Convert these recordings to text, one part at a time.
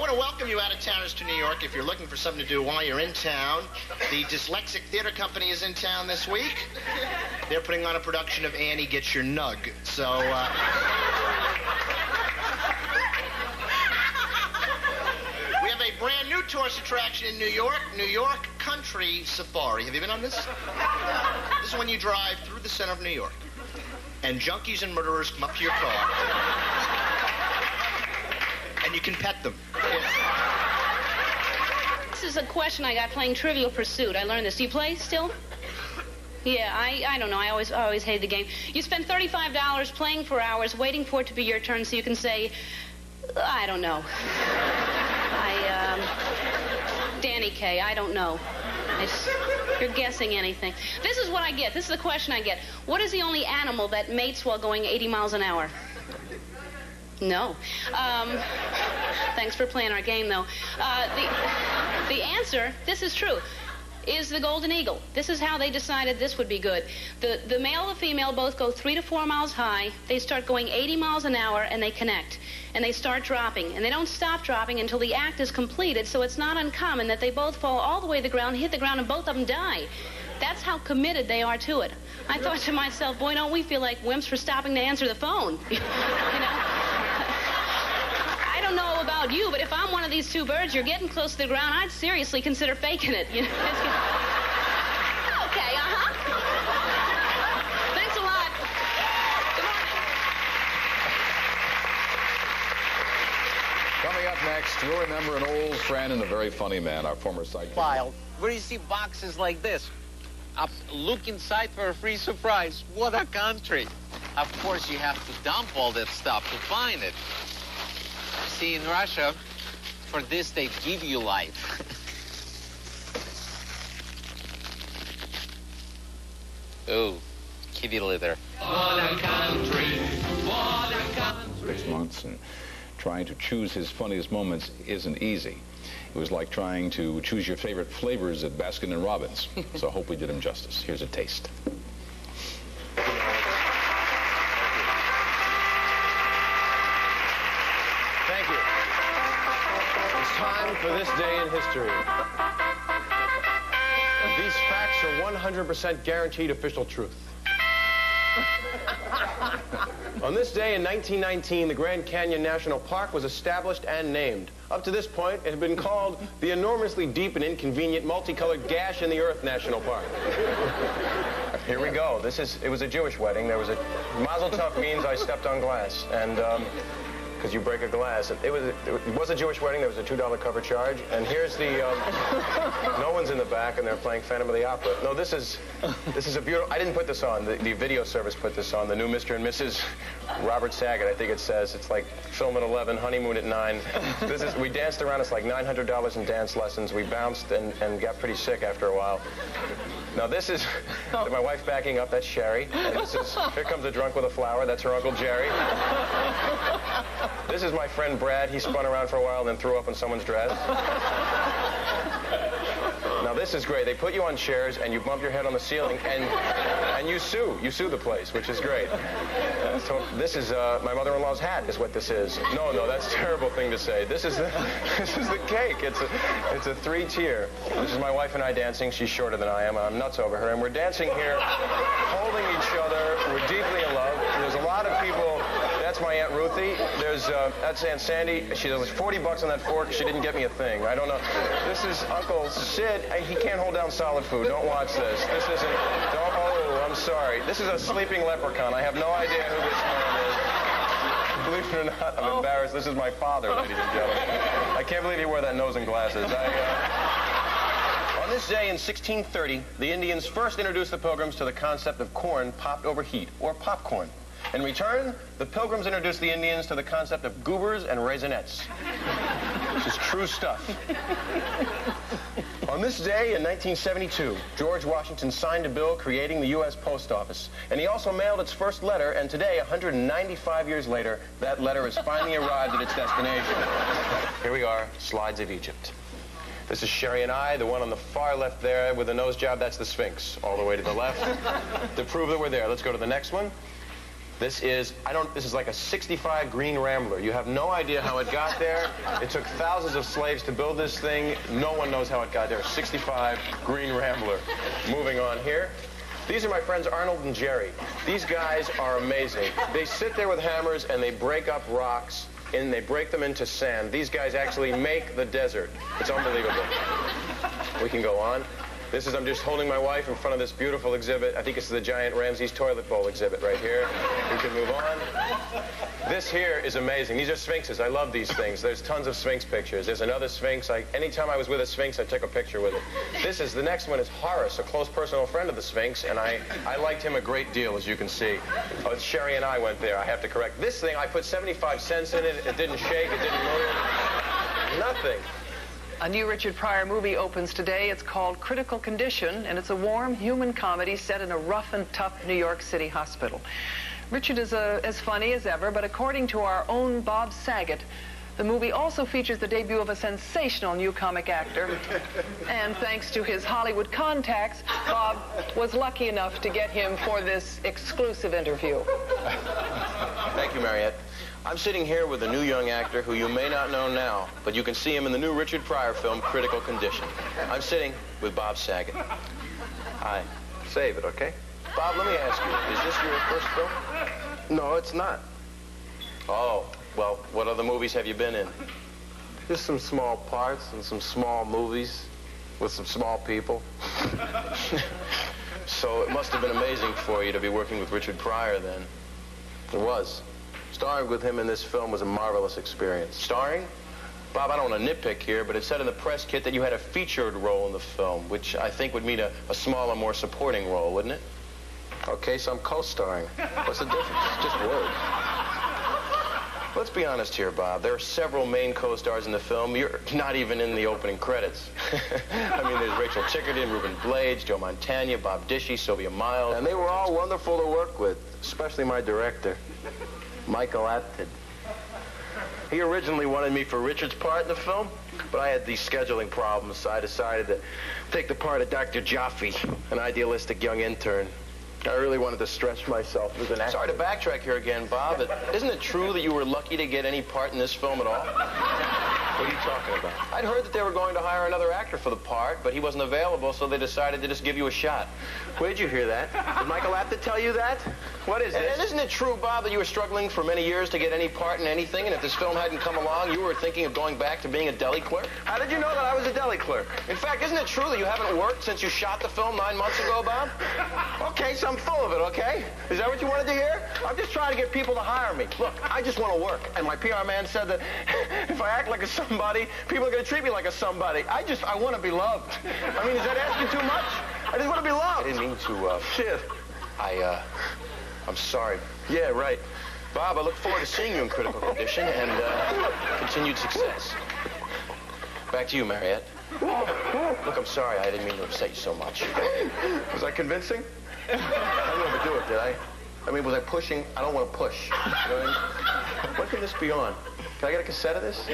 want to welcome you out-of-towners to New York. If you're looking for something to do while you're in town, the Dyslexic Theater Company is in town this week. They're putting on a production of Annie Gets Your Nug. So, we have a brand new tourist attraction in New York Country Safari. Have you been on this? This is when you drive through the center of New York, and junkies and murderers come up to your car, and you can pet them. This is a question I got playing Trivial Pursuit. I learned this. Do you play still? Yeah, I don't know. I always hated the game. You spend $35 playing for hours, waiting for it to be your turn so you can say, I don't know. Danny Kaye, I don't know. You're guessing anything. This is what I get. This is the question I get. What is the only animal that mates while going 80 miles an hour? No. Thanks for playing our game, though. The answer, this is true, is the golden eagle. This is how they decided this would be good. The male and the female both go 3 to 4 miles high. They start going 80 miles an hour, and they connect. And they start dropping. And they don't stop dropping until the act is completed, so it's not uncommon that they both fall all the way to the ground, hit the ground, and both of them die. That's how committed they are to it. I thought to myself, boy, don't we feel like wimps for stopping to answer the phone. You know? I don't know about you, but if I'm one of these two birds, you're getting close to the ground, I'd seriously consider faking it. You know? Okay, Thanks a lot. Good morning. Coming up next, you'll remember an old friend and a very funny man, our former sidekick. File. Where do you see boxes like this? Look inside for a free surprise. What a country. Of course, you have to dump all that stuff to find it. See, in Russia, for this, they give you life. Oh, kitty litter. What a country, what a country. 6 months, and trying to choose his funniest moments isn't easy. It was like trying to choose your favorite flavors at Baskin & Robbins. So I hope we did him justice. Here's a taste. Thank you. It's time for this day in history. These facts are 100% guaranteed official truth. On this day in 1919, the Grand Canyon National Park was established and named. Up to this point, it had been called the enormously deep and inconvenient multicolored gash in the Earth National Park. Here we go. It was a Jewish wedding. There was a Mazel Tov means I stepped on glass, and because you break a glass. It was a Jewish wedding. There was a $2 cover charge, and here's the. No one's in the back, and they're playing Phantom of the Opera. No, this is a beautiful. I didn't put this on. The video service put this on. The new Mr. and Mrs. Robert Saget. I think it says it's like film at 11, honeymoon at 9. We danced around. It's like $900 in dance lessons. We bounced and got pretty sick after a while. Now this is my wife backing up. That's Sherry. And here comes a drunk with a flower. That's her Uncle Jerry. This is my friend Brad. He spun around for a while and then threw up in someone's dress. Now this is great. They put you on chairs and you bump your head on the ceiling and you sue. You sue the place, which is great. So this is my mother-in-law's hat is what this is. No, that's a terrible thing to say. This is the cake. It's a 3-tier. This is my wife and I dancing. She's shorter than I am, and I'm nuts over her. And we're dancing here, holding each other. We're deeply in love. There's a lot of people. That's my Aunt Ruthie. That's Aunt Sandy. She was $40 on that fork. She didn't get me a thing. I don't know. This is Uncle Sid. He can't hold down solid food. Don't watch this. This isn't. Oh, I'm sorry. This is a sleeping leprechaun. I have no idea who this man is. Believe it or not, I'm embarrassed. This is my father, ladies and gentlemen. I can't believe he wore that nose and glasses. On this day in 1630, the Indians first introduced the Pilgrims to the concept of corn popped over heat, or popcorn. In return, the Pilgrims introduced the Indians to the concept of goobers and raisinets. This is true stuff. On this day in 1972, George Washington signed a bill creating the U.S. Post Office. And he also mailed its first letter, and today, 195 years later, that letter has finally arrived at its destination. Here we are, Slides of Egypt. This is Sherry and I. The one on the far left there with the nose job, that's the Sphinx, all the way to the left. To prove that we're there, let's go to the next one. This is like a 65 green Rambler. You have no idea how it got there. It took thousands of slaves to build this thing. No one knows how it got there. 65 green Rambler. Moving on here. These are my friends Arnold and Jerry. These guys are amazing. They sit there with hammers and they break up rocks and they break them into sand. These guys actually make the desert. It's unbelievable. We can go on. I'm just holding my wife in front of this beautiful exhibit. I think it's the giant Ramsey's toilet bowl exhibit right here. We can move on. This here is amazing. These are sphinxes. I love these things. There's tons of sphinx pictures. There's another sphinx. Anytime I was with a sphinx, I took a picture with it. The next one is Horace, a close personal friend of the sphinx, and I liked him a great deal, as you can see. Oh, Sherry and I went there. I have to correct. This thing, I put 75 cents in it. It didn't shake. It didn't move. Nothing. A new Richard Pryor movie opens today. It's called Critical Condition, and it's a warm human comedy set in a rough and tough New York City hospital. Richard is as funny as ever, but according to our own Bob Saget, the movie also features the debut of a sensational new comic actor. And thanks to his Hollywood contacts, Bob was lucky enough to get him for this exclusive interview. Thank you, Mariette. I'm sitting here with a new young actor who you may not know now, but you can see him in the new Richard Pryor film, Critical Condition. I'm sitting with Bob Saget. Hi. Save it, okay? Bob, let me ask you, is this your first film? No, it's not. Oh, well, what other movies have you been in? Just some small parts and some small movies with some small people. So it must have been amazing for you to be working with Richard Pryor then. It was. Starring with him in this film was a marvelous experience. Starring? Bob, I don't want to nitpick here, but it said in the press kit that you had a featured role in the film, which I think would mean a smaller, more supporting role, wouldn't it? Okay, so I'm co-starring. What's the difference? It's just words. Let's be honest here, Bob. There are several main co-stars in the film. You're not even in the opening credits. I mean, there's Rachel Chickerton, Ruben Blades, Joe Montana, Bob Dishy, Sylvia Miles. And they were all wonderful to work with, especially my director, Michael Apted. He originally wanted me for Richard's part in the film, but I had these scheduling problems, so I decided to take the part of Dr. Jaffe, an idealistic young intern. I really wanted to stretch myself as an actor. Sorry to backtrack here again, Bob, but isn't it true that you were lucky to get any part in this film at all? What are you talking about? I'd heard that they were going to hire another actor for the part, but he wasn't available, so they decided to just give you a shot. Where did you hear that? Did Michael Apted tell you that? What is this? And isn't it true, Bob, that you were struggling for many years to get any part in anything, and if this film hadn't come along, you were thinking of going back to being a deli clerk? How did you know that I was a deli clerk? In fact, isn't it true that you haven't worked since you shot the film 9 months ago, Bob? Okay, so I'm full of it, okay? Is that what you wanted to hear? I'm just trying to get people to hire me. Look, I just want to work, and my PR man said that if I act like a somebody, people are going to treat me like a somebody. I want to be loved. I mean, is that asking too much? I just want to be loved. I didn't mean to, Shit. I'm sorry. Yeah, right. Bob, I look forward to seeing you in Critical Condition and continued success. Back to you, Mariette. Look, I'm sorry. I didn't mean to upset you so much. Was I convincing? I didn't overdo it, did I? I mean, was I pushing? I don't want to push. You know what I mean? When can this be on? Can I get a cassette of this?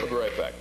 We'll be right back.